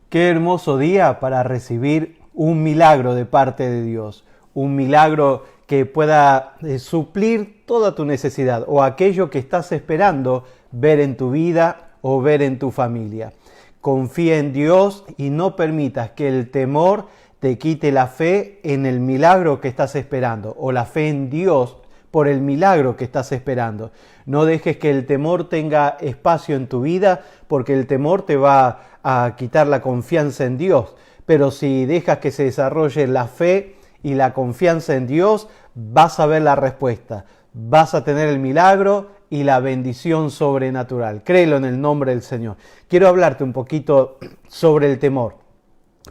Qué hermoso día para recibir un milagro de parte de Dios, un milagro que pueda suplir toda tu necesidad o aquello que estás esperando ver en tu vida o ver en tu familia. Confía en Dios y no permitas que el temor te quite la fe en el milagro que estás esperando o la fe en Dios por el milagro que estás esperando. No dejes que el temor tenga espacio en tu vida, porque el temor te va a quitar la confianza en Dios. Pero si dejas que se desarrolle la fe y la confianza en Dios, vas a ver la respuesta. Vas a tener el milagro y la bendición sobrenatural. Créelo en el nombre del Señor. Quiero hablarte un poquito sobre el temor,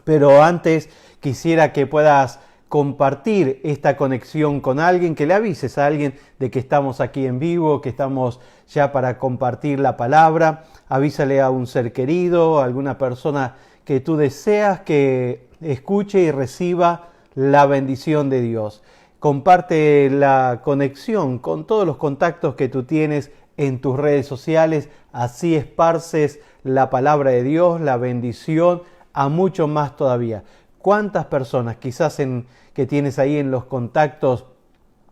pero antes quisiera que puedas compartir esta conexión con alguien, que le avises a alguien de que estamos aquí en vivo, que estamos ya para compartir la palabra. Avísale a un ser querido, a alguna persona que tú deseas que escuche y reciba la bendición de Dios. Comparte la conexión con todos los contactos que tú tienes en tus redes sociales, así esparces la palabra de Dios, la bendición a mucho más todavía. ¿Cuántas personas quizás que tienes ahí en los contactos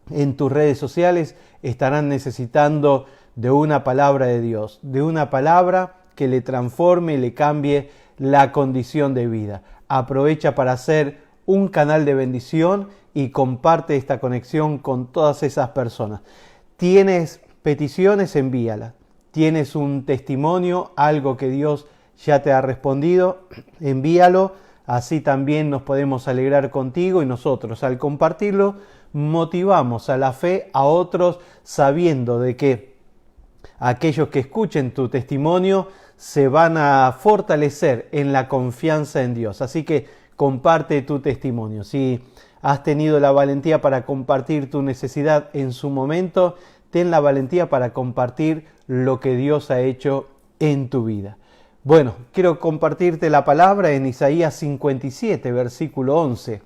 en tus redes sociales estarán necesitando de una palabra de Dios, de una palabra que le transforme y le cambie la condición de vida? Aprovecha para hacer un canal de bendición y comparte esta conexión con todas esas personas. ¿Tienes peticiones? Envíalas. ¿Tienes un testimonio, algo que Dios ya te ha respondido? Envíalo. Así también nos podemos alegrar contigo y nosotros al compartirlo motivamos a la fe a otros, sabiendo de que aquellos que escuchen tu testimonio se van a fortalecer en la confianza en Dios. Así que comparte tu testimonio. Si has tenido la valentía para compartir tu necesidad en su momento, ten la valentía para compartir lo que Dios ha hecho en tu vida. Bueno, quiero compartirte la palabra en Isaías 57, versículo 11.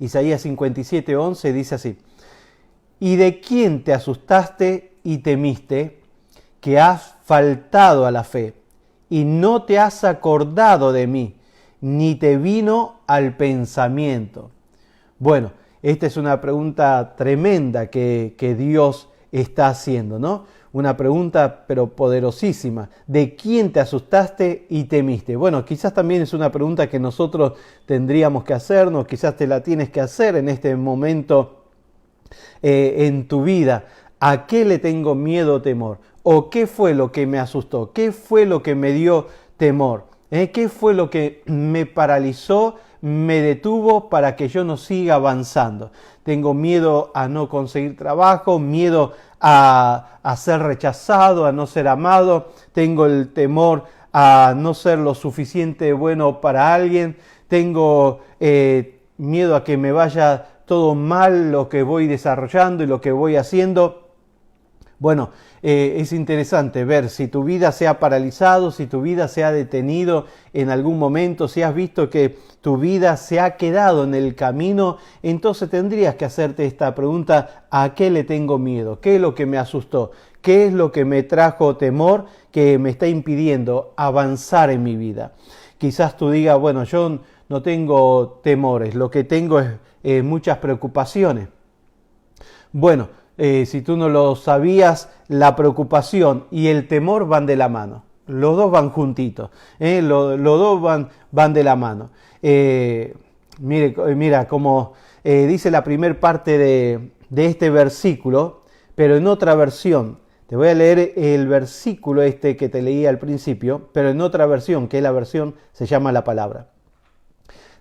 Isaías 57, 11 dice así: ¿Y de quién te asustaste y temiste, que has faltado a la fe, y no te has acordado de mí, ni te vino al pensamiento? Bueno, esta es una pregunta tremenda que Dios está haciendo, ¿no? Una pregunta pero poderosísima. ¿De quién te asustaste y temiste? Bueno, quizás también es una pregunta que nosotros tendríamos que hacernos, quizás te la tienes que hacer en este momento en tu vida. ¿A qué le tengo miedo o temor? ¿O qué fue lo que me asustó? ¿Qué fue lo que me dio temor? ¿Qué fue lo que me paralizó, me detuvo para que yo no siga avanzando? Tengo miedo a no conseguir trabajo, miedo a ser rechazado, a no ser amado. Tengo el temor a no ser lo suficiente bueno para alguien. Tengo miedo a que me vaya todo mal lo que voy desarrollando y lo que voy haciendo. Bueno, es interesante ver si tu vida se ha paralizado, si tu vida se ha detenido en algún momento, si has visto que tu vida se ha quedado en el camino. Entonces tendrías que hacerte esta pregunta: ¿a qué le tengo miedo? ¿Qué es lo que me asustó? ¿Qué es lo que me trajo temor que me está impidiendo avanzar en mi vida? Quizás tú digas: bueno, yo no tengo temores, lo que tengo es muchas preocupaciones. Bueno, si tú no lo sabías, la preocupación y el temor van de la mano. Los dos van juntitos, los dos van de la mano. Mira como dice la primera parte de este versículo, pero en otra versión. Te voy a leer el versículo que te leí al principio, pero en otra versión, que es la versión, se llama La Palabra.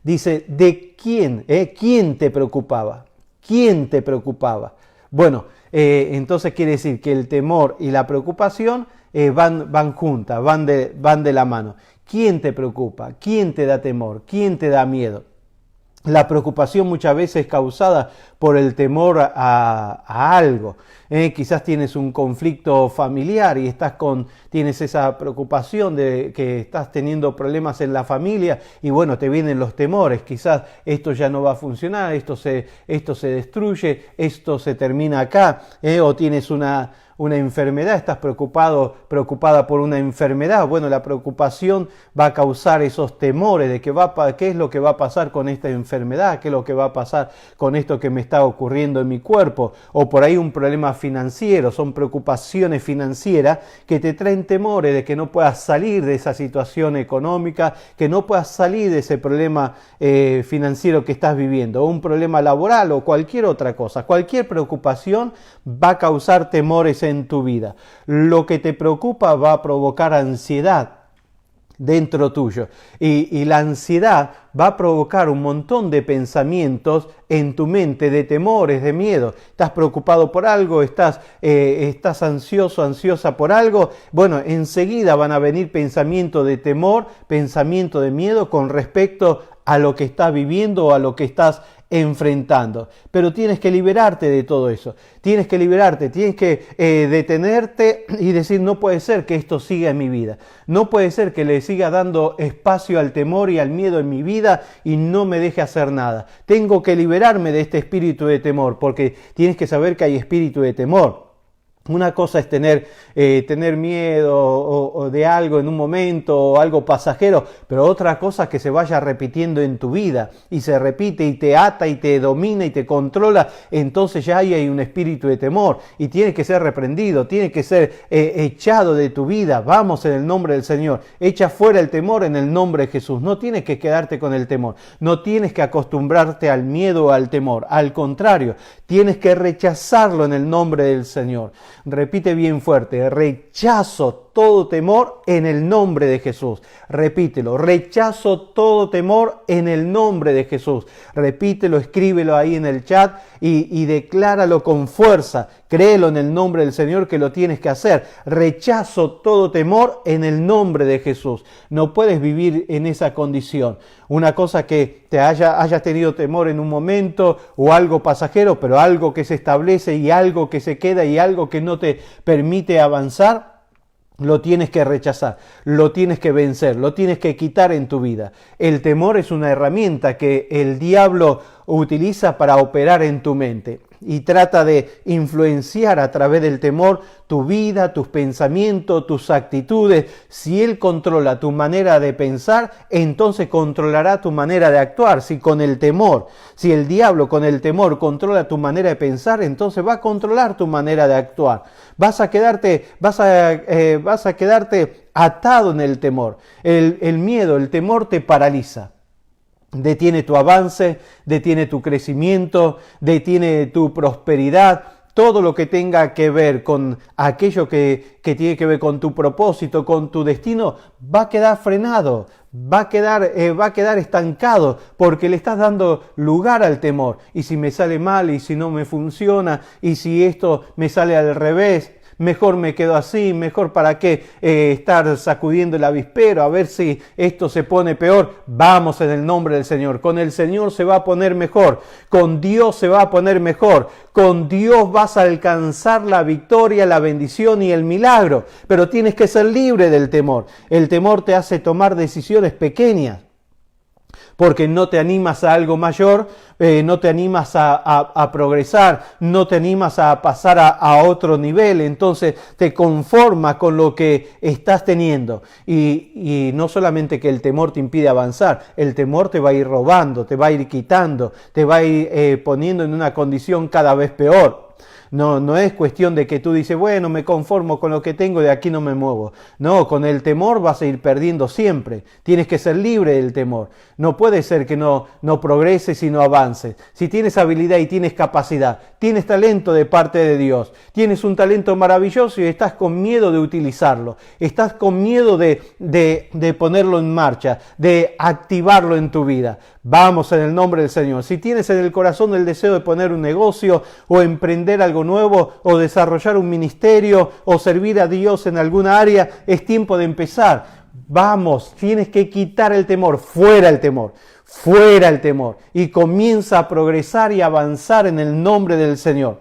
Dice: ¿de quién? ¿Quién te preocupaba? ¿Quién te preocupaba? Bueno, entonces quiere decir que el temor y la preocupación van juntas, van de la mano. ¿Quién te preocupa? ¿Quién te da temor? ¿Quién te da miedo? La preocupación muchas veces es causada por el temor a algo. Quizás tienes un conflicto familiar y tienes esa preocupación de que estás teniendo problemas en la familia y bueno, te vienen los temores. Quizás esto ya no va a funcionar, esto se destruye, esto se termina acá. O tienes una una enfermedad, estás preocupada por una enfermedad. Bueno, la preocupación va a causar esos temores de qué es lo que va a pasar con esta enfermedad, qué es lo que va a pasar con esto que me está ocurriendo en mi cuerpo, o por ahí un problema financiero, son preocupaciones financieras que te traen temores de que no puedas salir de esa situación económica, que no puedas salir de ese problema financiero que estás viviendo, o un problema laboral o cualquier otra cosa. Cualquier preocupación va a causar temores en tu vida. Lo que te preocupa va a provocar ansiedad dentro tuyo. Y la ansiedad va a provocar un montón de pensamientos en tu mente, de temores, de miedo. Estás preocupado por algo, estás ansioso, ansiosa por algo. Bueno, enseguida van a venir pensamientos de temor, pensamientos de miedo con respecto a lo que estás viviendo o a lo que estás enfrentando. Pero tienes que liberarte de todo eso. Tienes que liberarte, tienes que detenerte y decir, no puede ser que esto siga en mi vida. No puede ser que le siga dando espacio al temor y al miedo en mi vida y no me deje hacer nada. Tengo que liberarme de este espíritu de temor, porque tienes que saber que hay espíritu de temor. Una cosa es tener miedo o de algo en un momento o algo pasajero, pero otra cosa es que se vaya repitiendo en tu vida y se repite y te ata y te domina y te controla. Entonces ya ahí hay un espíritu de temor y tiene que ser reprendido, tiene que ser echado de tu vida. Vamos en el nombre del Señor, echa fuera el temor en el nombre de Jesús. No tienes que quedarte con el temor, no tienes que acostumbrarte al miedo o al temor. Al contrario, tienes que rechazarlo en el nombre del Señor. Repite bien fuerte, rechazo todo temor en el nombre de Jesús. Repítelo, rechazo todo temor en el nombre de Jesús. Repítelo, escríbelo ahí en el chat y decláralo con fuerza. Créelo en el nombre del Señor que lo tienes que hacer. Rechazo todo temor en el nombre de Jesús. No puedes vivir en esa condición. Una cosa que te hayas tenido temor en un momento o algo pasajero, pero algo que se establece y algo que se queda y algo que no te permite avanzar, lo tienes que rechazar, lo tienes que vencer, lo tienes que quitar en tu vida. El temor es una herramienta que el diablo utiliza para operar en tu mente y trata de influenciar a través del temor tu vida, tus pensamientos, tus actitudes. Si él controla tu manera de pensar, entonces controlará tu manera de actuar. Si el diablo con el temor controla tu manera de pensar, entonces va a controlar tu manera de actuar. Vas a quedarte atado en el temor. El miedo, el temor te paraliza. Detiene tu avance, detiene tu crecimiento, detiene tu prosperidad. Todo lo que tenga que ver con aquello que tiene que ver con tu propósito, con tu destino, va a quedar frenado, va a quedar estancado, porque le estás dando lugar al temor. Y si me sale mal, y si no me funciona, y si esto me sale al revés, mejor me quedo así, mejor para qué estar sacudiendo el avispero, a ver si esto se pone peor. Vamos en el nombre del Señor. Con el Señor se va a poner mejor, con Dios se va a poner mejor, con Dios vas a alcanzar la victoria, la bendición y el milagro. Pero tienes que ser libre del temor. El temor te hace tomar decisiones pequeñas, porque no te animas a algo mayor, no te animas a progresar, no te animas a pasar a otro nivel, entonces te conformas con lo que estás teniendo. Y no solamente que el temor te impide avanzar, el temor te va a ir robando, te va a ir quitando, te va a ir poniendo en una condición cada vez peor. No es cuestión de que tú dices, bueno, me conformo con lo que tengo, de aquí no me muevo. No, con el temor vas a ir perdiendo siempre. Tienes que ser libre del temor. No puede ser que no progreses y no avances. Si tienes habilidad y tienes capacidad, tienes talento de parte de Dios, tienes un talento maravilloso y estás con miedo de utilizarlo. Estás con miedo de ponerlo en marcha, de activarlo en tu vida. Vamos en el nombre del Señor. Si tienes en el corazón el deseo de poner un negocio o emprender algo nuevo o desarrollar un ministerio o servir a Dios en alguna área, es tiempo de empezar. Vamos, tienes que quitar el temor, fuera el temor y comienza a progresar y avanzar en el nombre del Señor.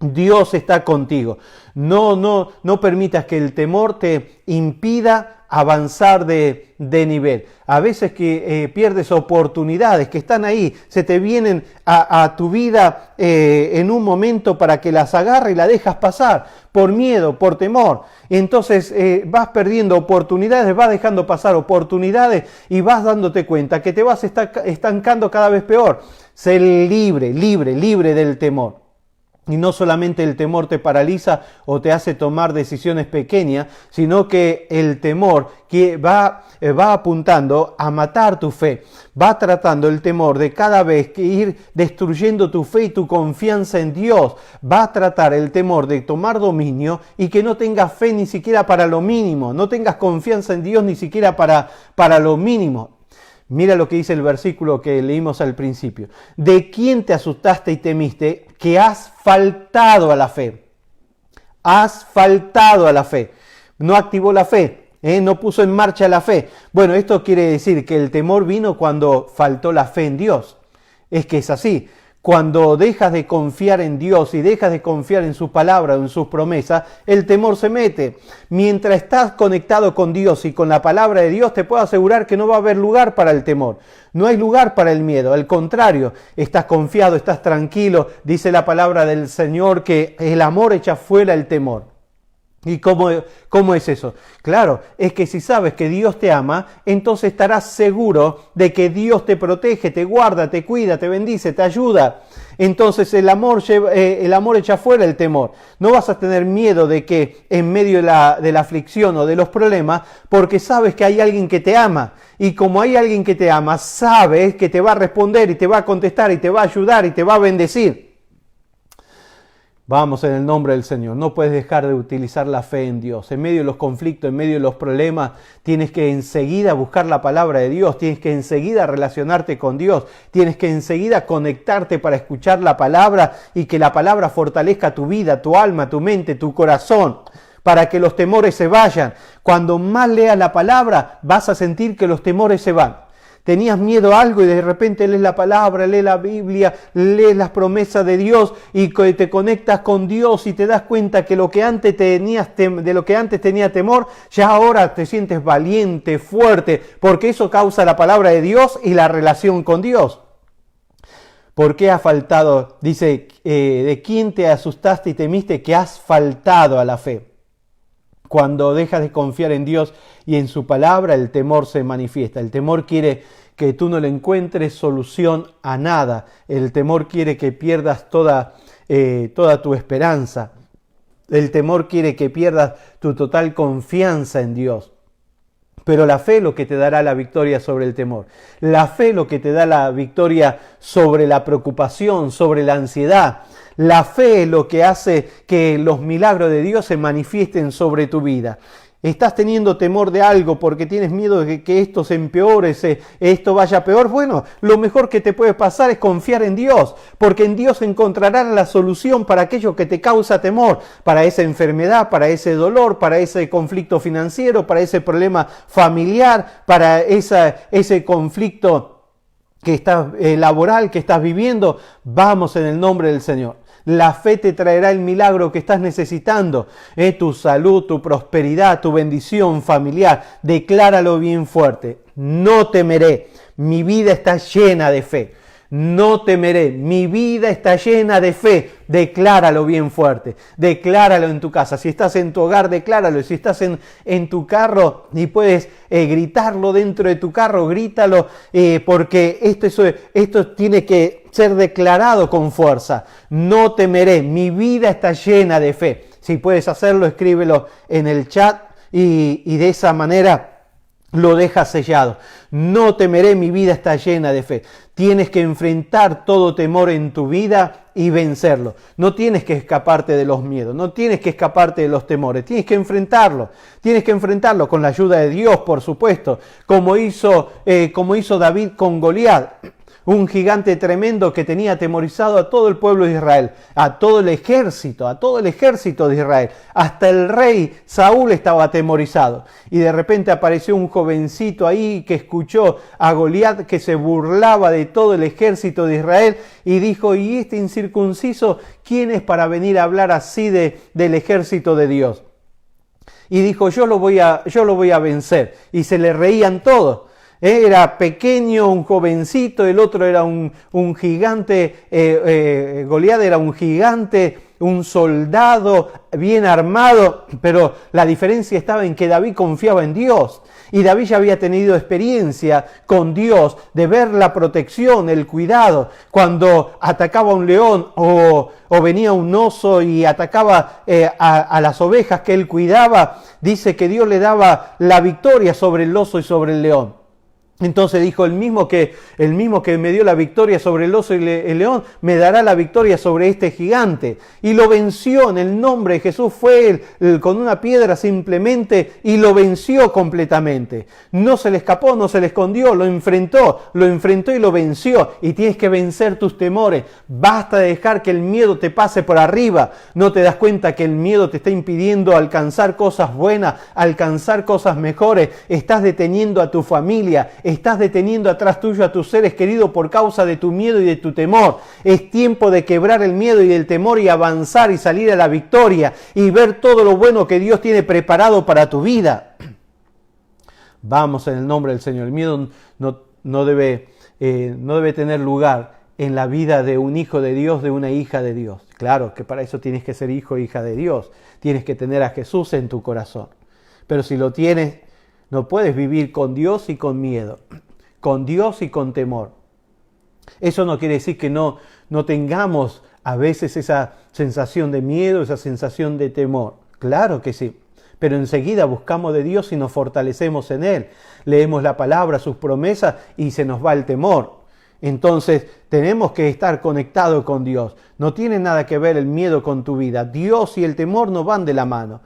Dios está contigo. No permitas que el temor te impida avanzar de nivel. A veces que pierdes oportunidades que están ahí, se te vienen a tu vida en un momento para que las agarre y la dejas pasar por miedo, por temor. Entonces vas perdiendo oportunidades, vas dejando pasar oportunidades y vas dándote cuenta que te vas estancando cada vez peor. Ser libre, libre, libre del temor. Y no solamente el temor te paraliza o te hace tomar decisiones pequeñas, sino que el temor que va apuntando a matar tu fe. Va tratando el temor de cada vez que ir destruyendo tu fe y tu confianza en Dios. Va a tratar el temor de tomar dominio y que no tengas fe ni siquiera para lo mínimo. No tengas confianza en Dios ni siquiera para lo mínimo. Mira lo que dice el versículo que leímos al principio. ¿De quién te asustaste y temiste que has faltado a la fe? Has faltado a la fe. No activó la fe, no puso en marcha la fe. Bueno, esto quiere decir que el temor vino cuando faltó la fe en Dios. Es que es así. Cuando dejas de confiar en Dios y dejas de confiar en su palabra o en sus promesas, el temor se mete. Mientras estás conectado con Dios y con la palabra de Dios, te puedo asegurar que no va a haber lugar para el temor. No hay lugar para el miedo. Al contrario, estás confiado, estás tranquilo. Dice la palabra del Señor que el amor echa fuera el temor. ¿Y cómo es eso? Claro, es que si sabes que Dios te ama, entonces estarás seguro de que Dios te protege, te guarda, te cuida, te bendice, te ayuda. Entonces el amor echa fuera el temor. No vas a tener miedo de que en medio de la aflicción o de los problemas, porque sabes que hay alguien que te ama. Y como hay alguien que te ama, sabes que te va a responder y te va a contestar y te va a ayudar y te va a bendecir. Vamos en el nombre del Señor. No puedes dejar de utilizar la fe en Dios. En medio de los conflictos, en medio de los problemas, tienes que enseguida buscar la palabra de Dios. Tienes que enseguida relacionarte con Dios. Tienes que enseguida conectarte para escuchar la palabra y que la palabra fortalezca tu vida, tu alma, tu mente, tu corazón, para que los temores se vayan. Cuando más leas la palabra, vas a sentir que los temores se van. Tenías miedo a algo y de repente lees la palabra, lees la Biblia, lees las promesas de Dios y te conectas con Dios y te das cuenta que de lo que antes tenía temor, ya ahora te sientes valiente, fuerte, porque eso causa la palabra de Dios y la relación con Dios. ¿Por qué ha faltado? Dice, ¿de quién te asustaste y temiste que has faltado a la fe? Cuando dejas de confiar en Dios y en su palabra, el temor se manifiesta. El temor quiere que tú no le encuentres solución a nada. El temor quiere que pierdas toda tu esperanza. El temor quiere que pierdas tu total confianza en Dios. Pero la fe es lo que te dará la victoria sobre el temor. La fe es lo que te da la victoria sobre la preocupación, sobre la ansiedad. La fe es lo que hace que los milagros de Dios se manifiesten sobre tu vida. ¿Estás teniendo temor de algo porque tienes miedo de que esto se empeore, esto vaya peor? Bueno, lo mejor que te puede pasar es confiar en Dios, porque en Dios encontrarás la solución para aquello que te causa temor, para esa enfermedad, para ese dolor, para ese conflicto financiero, para ese problema familiar, para ese conflicto que laboral que estás viviendo. Vamos en el nombre del Señor. La fe te traerá el milagro que estás necesitando, tu salud, tu prosperidad, tu bendición familiar. Decláralo bien fuerte. No temeré, mi vida está llena de fe. No temeré, mi vida está llena de fe. Decláralo bien fuerte, decláralo en tu casa. Si estás en tu hogar, decláralo. Si estás en tu carro y puedes gritarlo dentro de tu carro, grítalo, porque esto tiene que ser declarado con fuerza. No temeré, mi vida está llena de fe. Si puedes hacerlo, escríbelo en el chat y de esa manera lo dejas sellado. No temeré, mi vida está llena de fe. Tienes que enfrentar todo temor en tu vida y vencerlo. No tienes que escaparte de los miedos, no tienes que escaparte de los temores. Tienes que enfrentarlo. Tienes que enfrentarlo con la ayuda de Dios, por supuesto, como hizo David con Goliat. Un gigante tremendo que tenía atemorizado a todo el pueblo de Israel, a todo el ejército de Israel. Hasta el rey Saúl estaba atemorizado. Y de repente apareció un jovencito ahí que escuchó a Goliat que se burlaba de todo el ejército de Israel y dijo, ¿y este incircunciso quién es para venir a hablar así del ejército de Dios? y dijo, yo lo voy a vencer. Y se le reían todos. Era pequeño, un jovencito, el otro era un gigante, Goliat era un gigante, un soldado bien armado, pero la diferencia estaba en que David confiaba en Dios. Y David ya había tenido experiencia con Dios de ver la protección, el cuidado. Cuando atacaba un león o venía un oso y atacaba a las ovejas que él cuidaba, dice que Dios le daba la victoria sobre el oso y sobre el león. Entonces dijo, el mismo que me dio la victoria sobre el oso y el león, me dará la victoria sobre este gigante. Y lo venció en el nombre de Jesús, fue con una piedra simplemente y lo venció completamente. No se le escapó, no se le escondió, lo enfrentó y lo venció. Y tienes que vencer tus temores. Basta de dejar que el miedo te pase por arriba. No te das cuenta que el miedo te está impidiendo alcanzar cosas buenas, alcanzar cosas mejores. Estás deteniendo a tu familia. Estás deteniendo atrás tuyo a tus seres queridos por causa de tu miedo y de tu temor. Es tiempo de quebrar el miedo y el temor y avanzar y salir a la victoria y ver todo lo bueno que Dios tiene preparado para tu vida. Vamos en el nombre del Señor. El miedo no debe tener lugar en la vida de un hijo de Dios, de una hija de Dios. Claro que para eso tienes que ser hijo o hija de Dios. Tienes que tener a Jesús en tu corazón. Pero si lo tienes, no puedes vivir con Dios y con miedo, con Dios y con temor. Eso no quiere decir que no tengamos a veces esa sensación de miedo, esa sensación de temor. Claro que sí, pero enseguida buscamos de Dios y nos fortalecemos en Él. Leemos la palabra, sus promesas y se nos va el temor. Entonces tenemos que estar conectados con Dios. No tiene nada que ver el miedo con tu vida. Dios y el temor no van de la mano.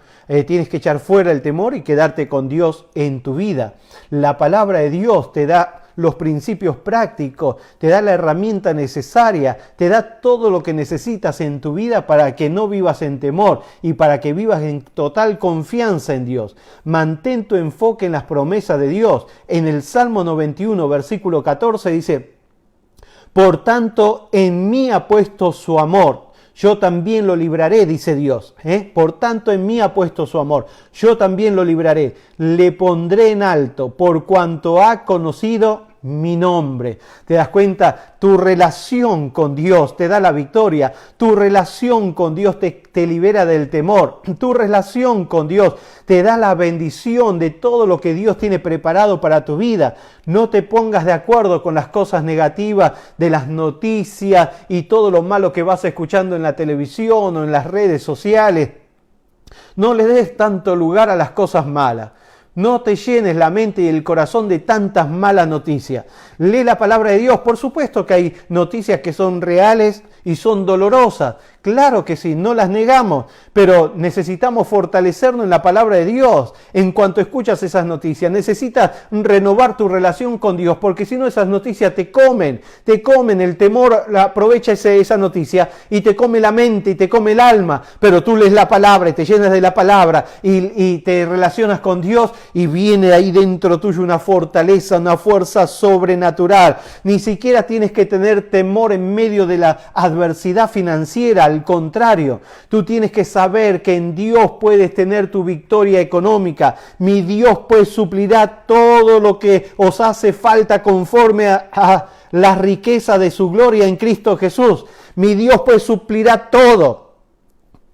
Tienes que echar fuera el temor y quedarte con Dios en tu vida. La palabra de Dios te da los principios prácticos, te da la herramienta necesaria, te da todo lo que necesitas en tu vida para que no vivas en temor y para que vivas en total confianza en Dios. Mantén tu enfoque en las promesas de Dios. En el Salmo 91, versículo 14 dice: por tanto, en mí ha puesto su amor, yo también lo libraré, dice Dios. Por tanto, en mí ha puesto su amor, yo también lo libraré. Le pondré en alto, por cuanto ha conocido mi nombre. ¿Te das cuenta? Tu relación con Dios te da la victoria. Tu relación con Dios te libera del temor. Tu relación con Dios te da la bendición de todo lo que Dios tiene preparado para tu vida. No te pongas de acuerdo con las cosas negativas de las noticias y todo lo malo que vas escuchando en la televisión o en las redes sociales. No le des tanto lugar a las cosas malas. No te llenes la mente y el corazón de tantas malas noticias. Lee la palabra de Dios. Por supuesto que hay noticias que son reales y son dolorosas. Claro que sí, no las negamos, pero necesitamos fortalecernos en la palabra de Dios. En cuanto escuchas esas noticias, necesitas renovar tu relación con Dios, porque si no esas noticias te comen, el temor aprovecha esa noticia y te come la mente y te come el alma, pero tú lees la palabra y te llenas de la palabra y te relacionas con Dios y viene ahí dentro tuyo una fortaleza, una fuerza sobrenatural. Ni siquiera tienes que tener temor en medio de la adversidad financiera. Al contrario, tú tienes que saber que en Dios puedes tener tu victoria económica. Mi Dios pues suplirá todo lo que os hace falta conforme a la riqueza de su gloria en Cristo Jesús. Mi Dios pues suplirá todo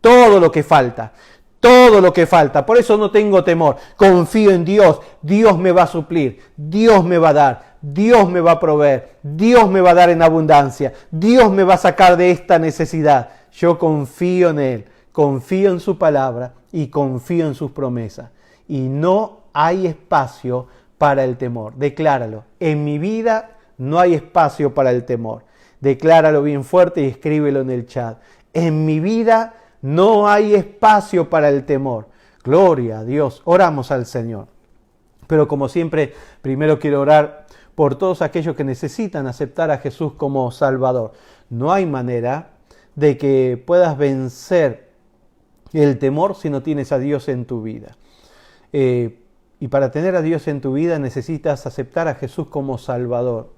lo que falta. Todo lo que falta. Por eso no tengo temor. Confío en Dios. Dios me va a suplir. Dios me va a dar. Dios me va a proveer. Dios me va a dar en abundancia. Dios me va a sacar de esta necesidad. Yo confío en Él. Confío en su palabra y confío en sus promesas. Y no hay espacio para el temor. Decláralo. En mi vida no hay espacio para el temor. Decláralo bien fuerte y escríbelo en el chat. En mi vida no hay espacio para el temor. Gloria a Dios. Oramos al Señor. Pero como siempre, primero quiero orar por todos aquellos que necesitan aceptar a Jesús como Salvador. No hay manera de que puedas vencer el temor si no tienes a Dios en tu vida. Y para tener a Dios en tu vida necesitas aceptar a Jesús como Salvador.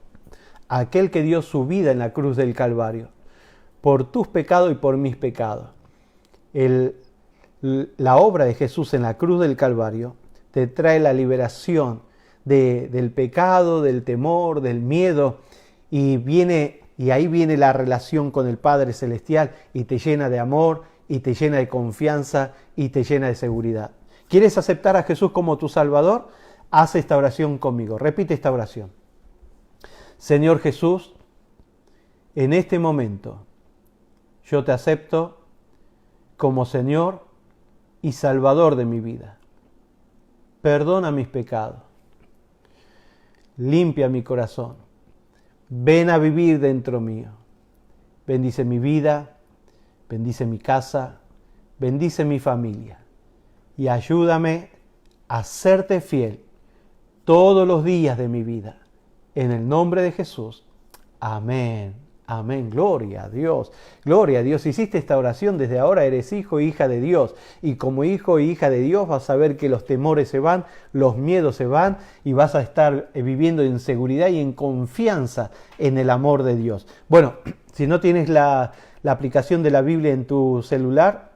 Aquel que dio su vida en la cruz del Calvario. Por tus pecados y por mis pecados. la obra de Jesús en la cruz del Calvario te trae la liberación del pecado, del temor, del miedo, y ahí viene la relación con el Padre Celestial y te llena de amor, y te llena de confianza, y te llena de seguridad. ¿Quieres aceptar a Jesús como tu Salvador? Haz esta oración conmigo. Repite esta oración. Señor Jesús, en este momento yo te acepto como Señor y Salvador de mi vida. Perdona mis pecados. Limpia mi corazón. Ven a vivir dentro mío. Bendice mi vida, bendice mi casa, bendice mi familia. Y ayúdame a serte fiel todos los días de mi vida. En el nombre de Jesús. Amén. Amén. Gloria a Dios. Gloria a Dios. Hiciste esta oración, desde ahora eres hijo e hija de Dios. Y como hijo e hija de Dios vas a ver que los temores se van, los miedos se van y vas a estar viviendo en seguridad y en confianza en el amor de Dios. Bueno, si no tienes la aplicación de la Biblia en tu celular,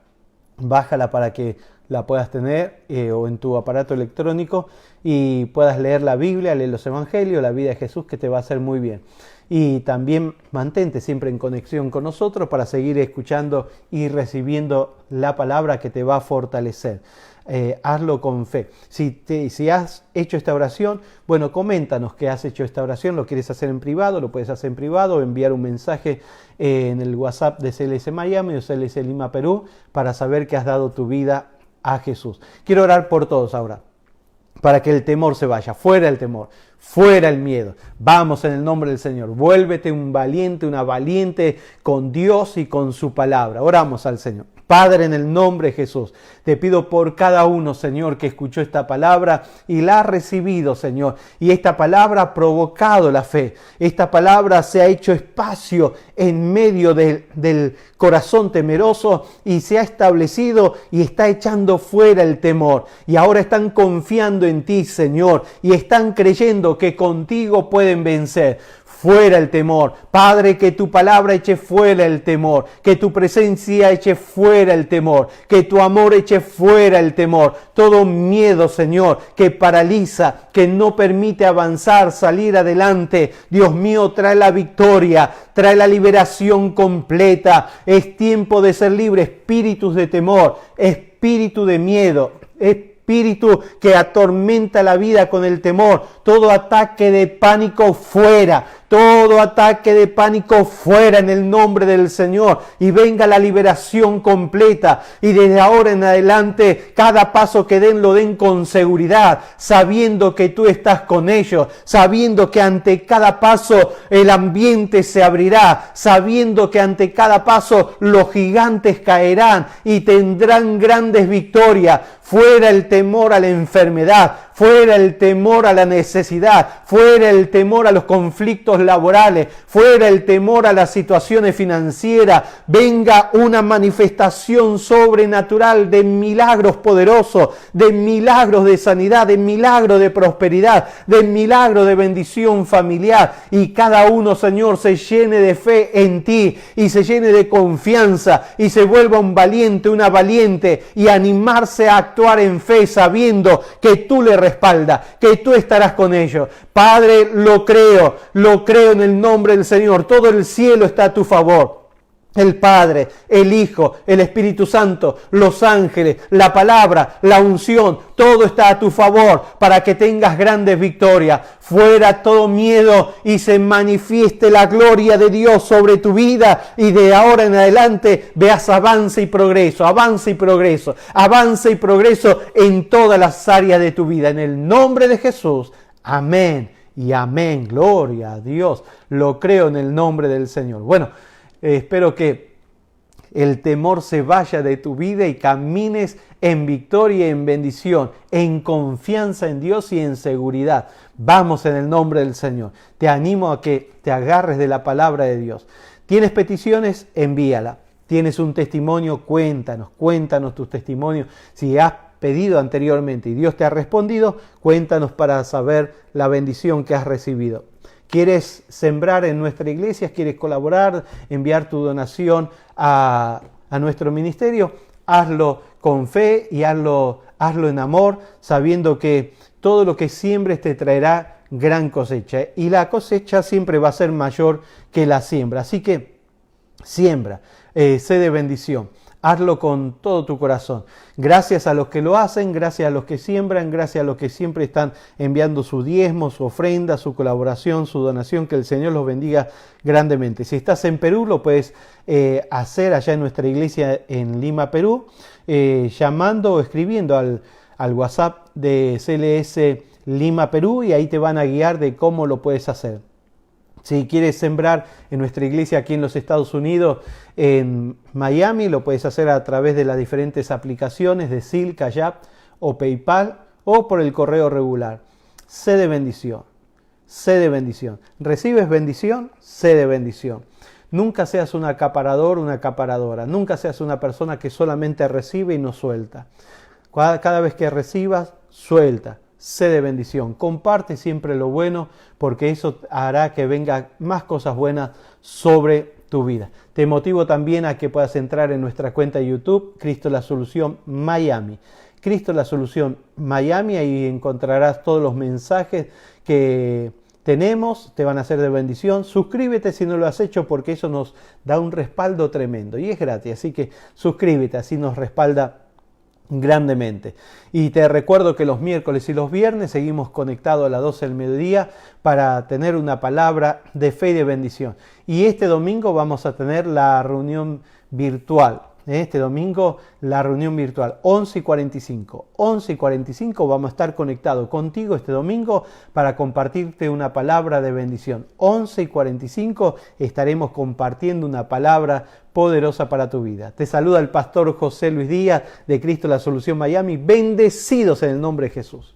bájala para que la puedas tener o en tu aparato electrónico y puedas leer la Biblia, leer los Evangelios, la vida de Jesús, que te va a hacer muy bien. Y también mantente siempre en conexión con nosotros para seguir escuchando y recibiendo la palabra que te va a fortalecer. Hazlo con fe. Si has hecho esta oración, bueno, coméntanos que has hecho esta oración. Lo quieres hacer en privado, lo puedes hacer en privado o enviar un mensaje en el WhatsApp de CLS Miami o CLS Lima Perú para saber que has dado tu vida a Jesús. Quiero orar por todos ahora, para que el temor se vaya, fuera el temor, fuera el miedo. Vamos en el nombre del Señor. Vuélvete un valiente, una valiente con Dios y con su palabra. Oramos al Señor. Padre, en el nombre de Jesús, te pido por cada uno, Señor, que escuchó esta palabra y la ha recibido, Señor. Y esta palabra ha provocado la fe. Esta palabra se ha hecho espacio en medio del corazón temeroso y se ha establecido y está echando fuera el temor. Y ahora están confiando en ti, Señor, y están creyendo que contigo pueden vencer. Fuera el temor. Padre, que tu palabra eche fuera el temor, que tu presencia eche fuera el temor, que tu amor eche fuera el temor. Todo miedo, Señor, que paraliza, que no permite avanzar, salir adelante. Dios mío, trae la victoria, trae la liberación completa. Es tiempo de ser libre. Espíritus de temor, espíritu de miedo, espíritu que atormenta la vida con el temor, todo ataque de pánico fuera, todo ataque de pánico fuera en el nombre del Señor, y venga la liberación completa. Y desde ahora en adelante, cada paso que den lo den con seguridad, sabiendo que tú estás con ellos, sabiendo que ante cada paso el ambiente se abrirá, sabiendo que ante cada paso los gigantes caerán y tendrán grandes victorias. Fuera el temor a la enfermedad, fuera el temor a la necesidad, fuera el temor a los conflictos laborales, fuera el temor a las situaciones financieras. Venga una manifestación sobrenatural de milagros poderosos, de milagros de sanidad, de milagros de prosperidad, de milagros de bendición familiar. Y cada uno, Señor, se llene de fe en ti y se llene de confianza y se vuelva un valiente, una valiente, y animarse a actuar en fe sabiendo que tú le respaldas, que tú estarás con ellos. Padre, lo creo en el nombre del Señor. Todo el cielo está a tu favor. El Padre, el Hijo, el Espíritu Santo, los ángeles, la palabra, la unción, todo está a tu favor para que tengas grandes victorias. Fuera todo miedo y se manifieste la gloria de Dios sobre tu vida, y de ahora en adelante veas avance y progreso, avance y progreso, avance y progreso en todas las áreas de tu vida. En el nombre de Jesús, amén y amén. Gloria a Dios. Lo creo en el nombre del Señor. Bueno, espero que el temor se vaya de tu vida y camines en victoria y en bendición, en confianza en Dios y en seguridad. Vamos en el nombre del Señor. Te animo a que te agarres de la palabra de Dios. ¿Tienes peticiones? Envíala. ¿Tienes un testimonio? Cuéntanos tus testimonios. Si has pedido anteriormente y Dios te ha respondido, cuéntanos para saber la bendición que has recibido. ¿Quieres sembrar en nuestra iglesia? ¿Quieres colaborar? ¿Enviar tu donación a nuestro ministerio? Hazlo con fe y hazlo en amor, sabiendo que todo lo que siembres te traerá gran cosecha. Y la cosecha siempre va a ser mayor que la siembra. Así que siembra, sé de bendición. Hazlo con todo tu corazón. Gracias a los que lo hacen, gracias a los que siembran, gracias a los que siempre están enviando su diezmo, su ofrenda, su colaboración, su donación. Que el Señor los bendiga grandemente. Si estás en Perú, lo puedes hacer allá en nuestra iglesia en Lima, Perú, llamando o escribiendo al WhatsApp de CLS Lima, Perú, y ahí te van a guiar de cómo lo puedes hacer. Si quieres sembrar en nuestra iglesia aquí en los Estados Unidos, en Miami, lo puedes hacer a través de las diferentes aplicaciones de Zelle, Cash App o PayPal, o por el correo regular. Sé de bendición, sé de bendición. ¿Recibes bendición? Sé de bendición. Nunca seas un acaparador, una acaparadora. Nunca seas una persona que solamente recibe y no suelta. Cada vez que recibas, suelta. Sé de bendición. Comparte siempre lo bueno, porque eso hará que vengan más cosas buenas sobre tu vida. Te motivo también a que puedas entrar en nuestra cuenta de YouTube, Cristo la Solución Miami. Cristo la Solución Miami, ahí encontrarás todos los mensajes que tenemos, te van a ser de bendición. Suscríbete si no lo has hecho, porque eso nos da un respaldo tremendo y es gratis, así que suscríbete, así nos respalda grandemente. Y te recuerdo que los miércoles y los viernes seguimos conectados a las 12 del mediodía para tener una palabra de fe y de bendición. Y este domingo vamos a tener la reunión virtual. Este domingo la reunión virtual, 11:45. 11:45 vamos a estar conectados contigo este domingo para compartirte una palabra de bendición. 11:45 estaremos compartiendo una palabra poderosa para tu vida. Te saluda el pastor José Luis Díaz de Cristo la Solución Miami. Bendecidos en el nombre de Jesús.